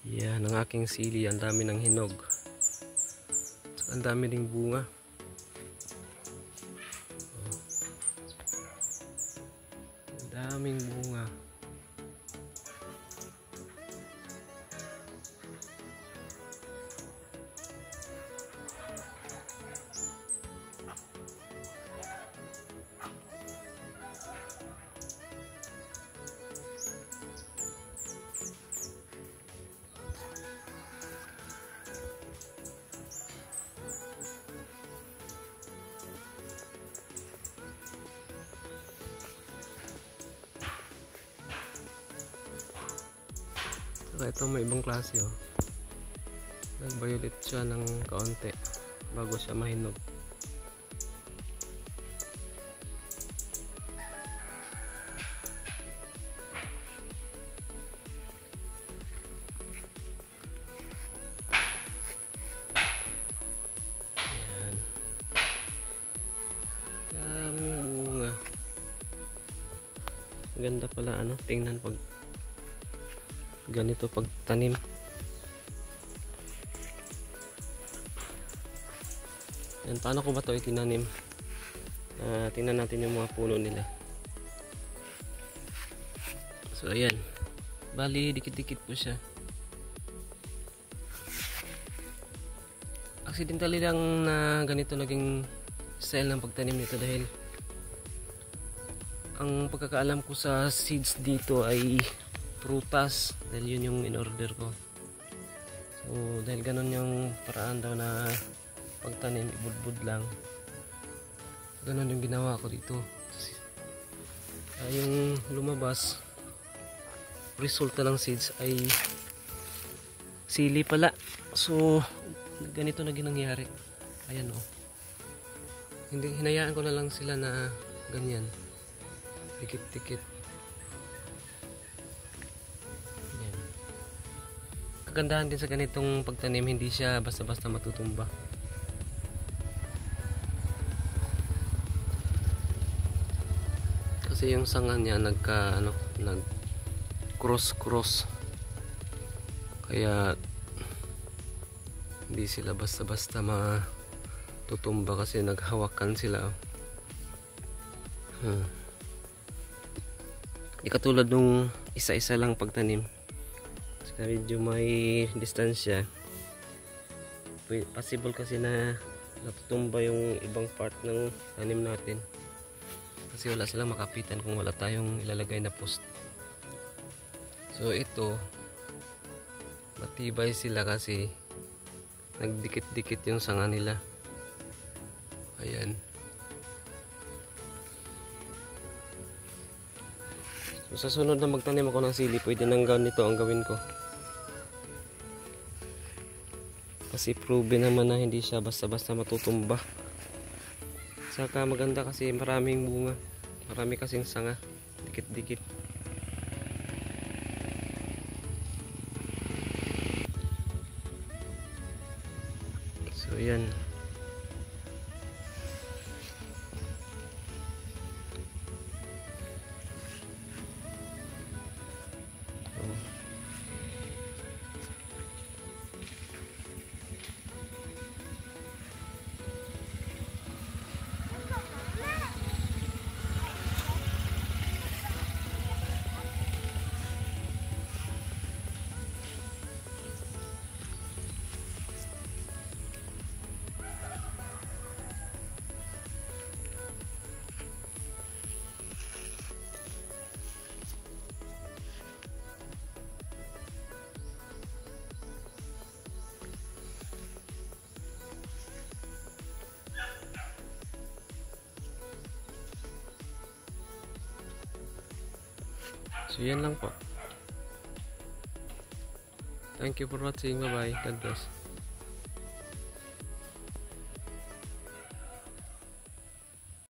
Yan ang aking sili, ang dami ng hinog. Saka ang dami ding bunga. Ang daming bunga. Saka ito may ibang klase oh. Nag-violet siya ng kaunti bago siya mahinog. Ayan. Daming bunga. Ganda pala ano, tingnan pag ganito pagtanim. Yan, paano ko ba ito itinanim? Tingnan natin yung mga puno nila. So ayan, bali dikit-dikit po siya. Accidentally lang na ganito naging style ng pagtanim nito dahil ang pagkakaalam ko sa seeds dito ay prutas, dahil yun yung in-order ko. So dahil ganun yung paraan daw na pagtanim, ibudbud lang. Ganun yung ginawa ko dito. Yung lumabas resulta ng seeds ay sili pala. So ganito na ginangyari. Ayan oh. Hindi, hinayaan ko na lang sila na ganyan. Dikit-dikit. Kagandahan din sa ganitong pagtanim, hindi siya basta-basta matutumba. Kasi yung sanga niya nag cross. Kaya hindi sila basta-basta matutumba kasi naghawakan sila. Hindi katulad nung isa-isa lang pagtanim. Medyo may distansya, possible kasi na natutumba yung ibang part ng tanim natin kasi wala silang makapitan kung wala tayong ilalagay na post. So ito matibay sila kasi nagdikit-dikit yung sanga nila. Ayan. So sa sunod na magtanim ako ng sili, pwede nang ganito ang gawin ko. Kasi proven naman na hindi siya basta-basta matutumba. Saka maganda kasi maraming bunga. Marami kasing sanga. Dikit-dikit. So yan. So yan lang po. Thank you for watching. Bye bye. God bless.